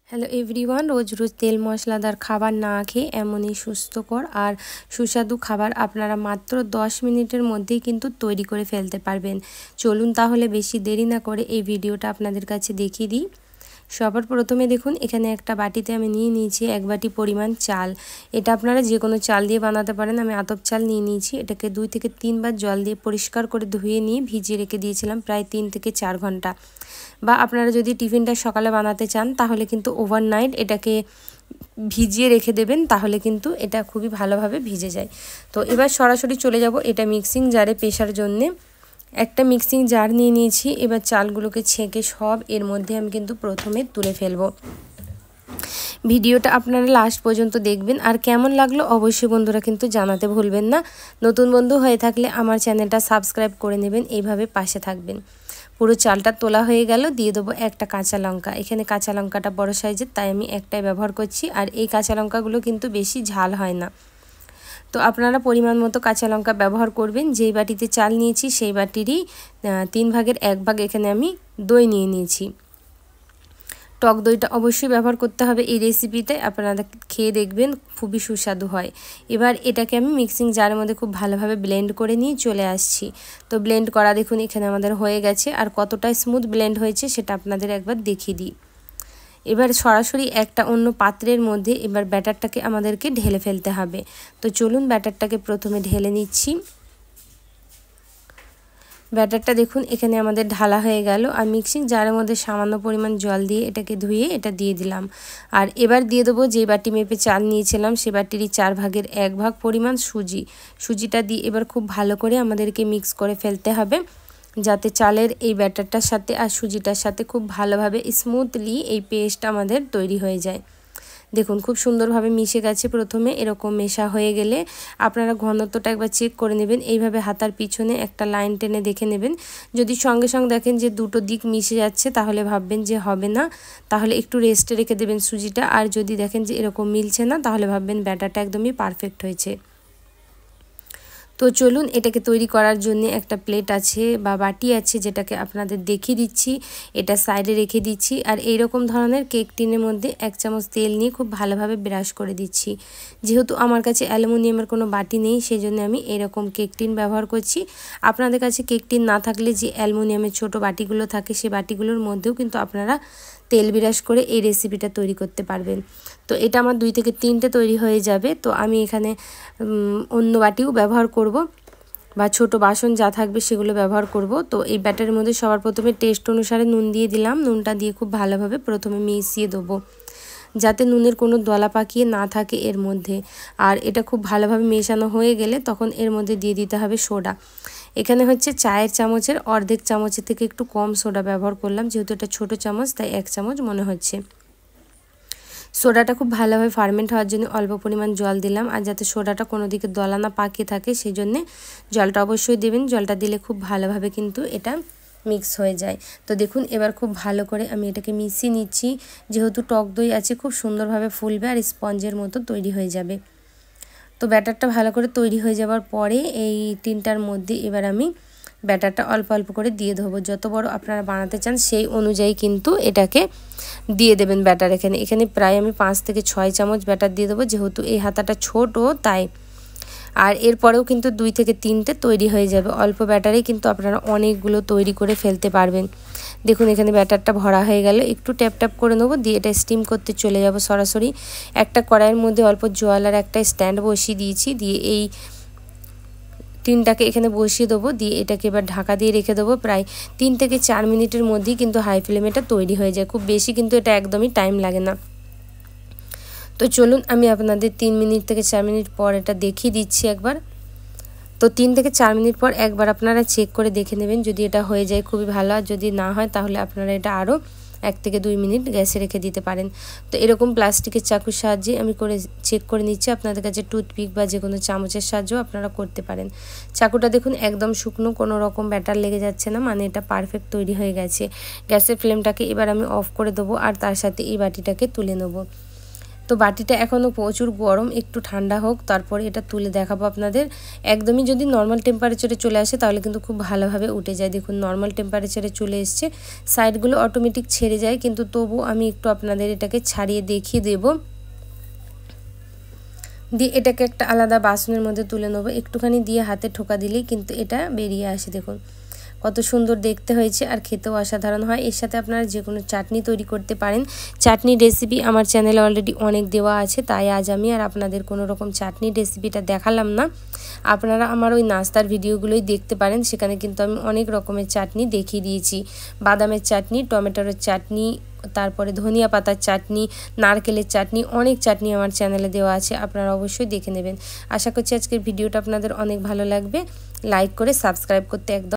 Hello everyone, রোজ রোজ তেল মশলাদার খাবার না খেয়ে এমনই সুস্থকর আর সুস্বাদু খাবার আপনারা মাত্র 10 মিনিটের মধ্যেই কিন্তু তৈরি করে ফেলতে পারবেন। চলুন তাহলে বেশি দেরি না করে এই ভিডিওটা আপনাদের কাছে দেখিয়ে দিই। সবার প্রথমে দেখুন, এখানে একটা বাটিতে আমি নিয়ে নিয়েছি 1 বাটি পরিমাণ চাল। এটা আপনারা যে কোনো চাল দিয়ে বানাতে পারেন। আমি আতপ চাল নিয়ে নিয়েছি। এটাকে 2 থেকে 3 বার জল দিয়ে পরিষ্কার করে ধুয়ে নিয়ে ভিজিয়ে রেখে দিয়েছিলাম প্রায় 3 থেকে 4 ঘন্টা। বা আপনারা যদি টিফিনটা সকালে বানাতে চান তাহলে কিন্তু ওভারনাইট এটাকে ভিজিয়ে রেখে দেবেন, তাহলে কিন্তু এটা খুবই ভালোভাবে ভিজে যায়। তো এবার সরাসরি চলে যাব এটা মিক্সিং জারে পেশার জন্যে। একটা মিক্সিং জার নিয়ে নিয়েছি। এবার চালগুলোকে ছেঁকে সব এর মধ্যে আমি কিন্তু প্রথমে তুলে ফেলবো। ভিডিওটা আপনারা লাস্ট পর্যন্ত দেখবেন। আর কেমন লাগলো অবশ্যই বন্ধুরা কিন্তু জানাতে ভুলবেন না। নতুন বন্ধু হয়ে থাকলে আমার চ্যানেলটা সাবস্ক্রাইব করে নেবেন, এইভাবে পাশে থাকবেন। পুরো চালটা তোলা হয়ে গেল। দিয়ে দেবো একটা কাঁচা লঙ্কা। এখানে কাঁচা লঙ্কাটা বড় সাইজের, তাই আমি একটাই ব্যবহার করছি। আর এই কাঁচা লঙ্কাগুলো কিন্তু বেশি ঝাল হয় না, তো আপনারা পরিমাণ মতো কাঁচা লঙ্কা ব্যবহার করবেন। যেই বাটিতে চাল নিয়েছি সেই বাটিরই 3 ভাগের 1 ভাগ এখানে আমি দই নিয়ে নিয়েছি। টক দইটা অবশ্যই ব্যবহার করতে হবে এই রেসিপিতে, আপনারা খেয়ে দেখবেন খুবই সুস্বাদু হয়। এবার এটাকে আমি মিক্সিং জারের মধ্যে খুব ভালোভাবে ব্লেন্ড করে নিয়ে চলে আসছি। তো ব্লেন্ড করা দেখুন এখানে আমাদের হয়ে গেছে। আর কতটা স্মুথ ব্লেন্ড হয়েছে সেটা আপনাদের একবার দেখিয়ে দিই। এবার সরাসরি একটা অন্য পাত্রের মধ্যে এবার ব্যাটারটাকে আমাদেরকে ঢেলে ফেলতে হবে। তো চলুন ব্যাটারটাকে প্রথমে ঢেলে নিচ্ছি। ব্যাটারটা দেখুন এখানে আমাদের ঢালা হয়ে গেল। আর মিক্সিং জারের মধ্যে সামান্য পরিমাণ জল দিয়ে এটাকে ধুয়ে এটা দিয়ে দিলাম। আর এবার দিয়ে দেবো যে বাটি মেপে চাল নিয়েছিলাম সে বাটিরই 4 ভাগের 1 ভাগ পরিমাণ সুজিটা দিয়ে এবার খুব ভালো করে আমাদেরকে মিক্স করে ফেলতে হবে, যাতে চালের এই ব্যাটারটার সাথে আর সুজিটার সাথে খুব ভালোভাবে স্মুথলি এই পেস্ট আমাদের তৈরি হয়ে যায়। দেখুন খুব সুন্দরভাবে মিশে গেছে। প্রথমে এরকম মেশা হয়ে গেলে আপনারা ঘনত্বটা একবার চেক করে নেবেন। এইভাবে হাতার পিছনে একটা লাইন টেনে দেখে নেবেন। যদি সঙ্গে সঙ্গে দেখেন যে দুটো দিক মিশে যাচ্ছে তাহলে ভাববেন যে হবে না, তাহলে একটু রেস্টে রেখে দেবেন সুজিটা। আর যদি দেখেন যে এরকম মিলছে না তাহলে ভাববেন ব্যাটারটা একদমই পারফেক্ট হয়েছে। তো চলুন এটাকে তৈরি করার জন্য একটা প্লেট আছে বা বাটি আছে, যেটাকে আপনাদের দেখিয়ে দিচ্ছি। এটা সাইডে রেখে দিচ্ছি। আর এই রকম ধরনের কেক টিনের মধ্যে 1 চামচ তেল নিয়ে খুব ভালোভাবে ব্রাশ করে দিচ্ছি। যেহেতু আমার কাছে অ্যালুমিনিয়ামের কোনো বাটি নেই সেই জন্য আমি এরকম কেক টিন ব্যবহার করছি। আপনাদের কাছে কেক টিন না থাকলে যে অ্যালুমিনিয়ামের ছোট বাটিগুলো থাকে সেই বাটিগুলোর মধ্যেও কিন্তু আপনারা তেল ব্রাশ করে এই রেসিপিটা তৈরি করতে পারবেন। তো এটা আমার 2 থেকে 3টে তৈরি হয়ে যাবে। তো আমি এখানে অন্য বাটিও ব্যবহার করব বা ছোট বাসন যা থাকবে সেগুলো ব্যবহার করব। তো এই ব্যাটারের মধ্যে সবার প্রথমে টেস্ট অনুসারে নুন দিয়ে দিলাম। নুনটা দিয়ে খুব ভালোভাবে প্রথমে মিশিয়ে দেবো, যাতে নুনের কোনো দলা পাকিয়ে না থাকে এর মধ্যে। আর এটা খুব ভালোভাবে মেশানো হয়ে গেলে তখন এর মধ্যে দিয়ে দিতে হবে সোডা। এখানে হচ্ছে চায়ের চামচের অর্ধেক চামচের থেকে একটু কম সোডা ব্যবহার করলাম, যেহেতু এটা ছোটো চামচ তাই 1 চামচ মনে হচ্ছে। সোডাটা খুব ভালোভাবে ফার্মেন্ট হওয়ার জন্য অল্প পরিমাণ জল দিলাম। আর যাতে সোডাটা কোনো দিকে দলা না পাকিয়ে থাকে সেই জন্যে জলটা অবশ্যই দেবেন। জলটা দিলে খুব ভালোভাবে কিন্তু এটা মিক্স হয়ে যায়। তো দেখুন এবার খুব ভালো করে আমি এটাকে মিশিয়ে নিচ্ছি। যেহেতু টক দই আছে খুব সুন্দরভাবে ফুলবে আর স্পঞ্জের মতো তৈরি হয়ে যাবে। তো ব্যাটারটা ভালো করে তৈরি হয়ে যাওয়ার পরে এই টিনটার মধ্যে এবার আমি ব্যাটারটা অল্প অল্প করে দিয়ে দেবো। যত বড় আপনারা বানাতে চান সেই অনুযায়ী কিন্তু এটাকে দিয়ে দেবেন ব্যাটার। এখানে প্রায় আমি 5 থেকে 6 চামচ ব্যাটার দিয়ে দেবো, যেহেতু এই হাতাটা ছোট তাই। আর এরপরেও কিন্তু 2 থেকে 3টে তৈরি হয়ে যাবে। অল্প ব্যাটারেই কিন্তু আপনারা অনেকগুলো তৈরি করে ফেলতে পারবেন। দেখুন এখানে ব্যাটারটা ভরা হয়ে গেল। একটু ট্যাপ ট্যাপ করে নেবো, দিয়ে এটা স্টিম করতে চলে যাব সরাসরি। একটা কড়াইয়ের মধ্যে অল্প জল আর একটা স্ট্যান্ড বসিয়ে দিয়েছি। দিয়ে এই টিনটাকে এখানে বসিয়ে দেবো। দিয়ে এটাকে এবার ঢাকা দিয়ে রেখে দেবো। প্রায় 3 থেকে 4 মিনিটের মধ্যেই কিন্তু হাই ফ্লেমে এটা তৈরি হয়ে যায়। খুব বেশি কিন্তু এটা একদমই টাইম লাগে না। তো চলুন আমি আপনাদের 3 মিনিট থেকে 4 মিনিট পর এটা দেখিয়ে দিচ্ছি একবার। তো 3 থেকে 4 মিনিট পর একবার আপনারা চেক করে দেখে নেবেন। যদি এটা হয়ে যায় খুবই ভালো, আর যদি না হয় তাহলে আপনারা এটা আরও 1 থেকে 2 মিনিট গ্যাসে রেখে দিতে পারেন। তো এরকম প্লাস্টিকের চাকুর সাহায্যে আমি চেক করে নিচ্ছি। আপনাদের কাছে টুথপিক বা যে কোনো চামচের সাহায্যেও আপনারা করতে পারেন। চাকুটা দেখুন একদম শুকনো, কোনো রকম ব্যাটার লেগে যাচ্ছে না, মানে এটা পারফেক্ট তৈরি হয়ে গেছে। গ্যাসের ফ্লেমটাকে এবার আমি অফ করে দেবো আর তার সাথে এই বাটিটাকে তুলে নেব। তো তো বাটিটা এখনও প্রচুর গরম, একটু ঠান্ডা হোক তারপরে এটা তুলে দেখাবো আপনাদের। একদমই যদি নর্মাল টেম্পারেচারে চলে আসে তাহলে কিন্তু খুব ভালোভাবে উঠে যায়। দেখুন নর্মাল টেম্পারেচারে চলে এসছে, সাইডগুলো অটোমেটিক ছেড়ে যায়, কিন্তু তবু আমি একটু আপনাদের এটাকে ছাড়িয়ে দেখিয়ে দেব। দিয়ে এটাকে একটা আলাদা বাসনের মধ্যে তুলে নেবো, একটুখানি দিয়ে হাতে ঠোকা দিলেই কিন্তু এটা বেরিয়ে আসে। দেখুন কত সুন্দর দেখতে হয়েছে আর খেতেও অসাধারণ হয়। এর সাথে আপনারা যে কোনো চাটনি তৈরি করতে পারেন। চাটনির রেসিপি আমার চ্যানেলে অলরেডি অনেক দেওয়া আছে, তাই আজ আমি আর আপনাদের কোনো রকম চাটনির রেসিপিটা দেখালাম না। আপনারা আমার ওই নাস্তার ভিডিওগুলোই দেখতে পারেন, সেখানে কিন্তু আমি অনেক রকমের চাটনি দেখিয়ে দিয়েছি। বাদামের চাটনি, টমেটোর চাটনি, তারপরে ধনিয়া পাতার চাটনি, নারকেলের চাটনি, অনেক চাটনি আমার চ্যানেলে দেওয়া আছে, আপনারা অবশ্যই দেখে নেবেন। আশা করছি আজকের ভিডিওটা আপনাদের অনেক ভালো লাগবে। লাইক করে সাবস্ক্রাইব করতে একদম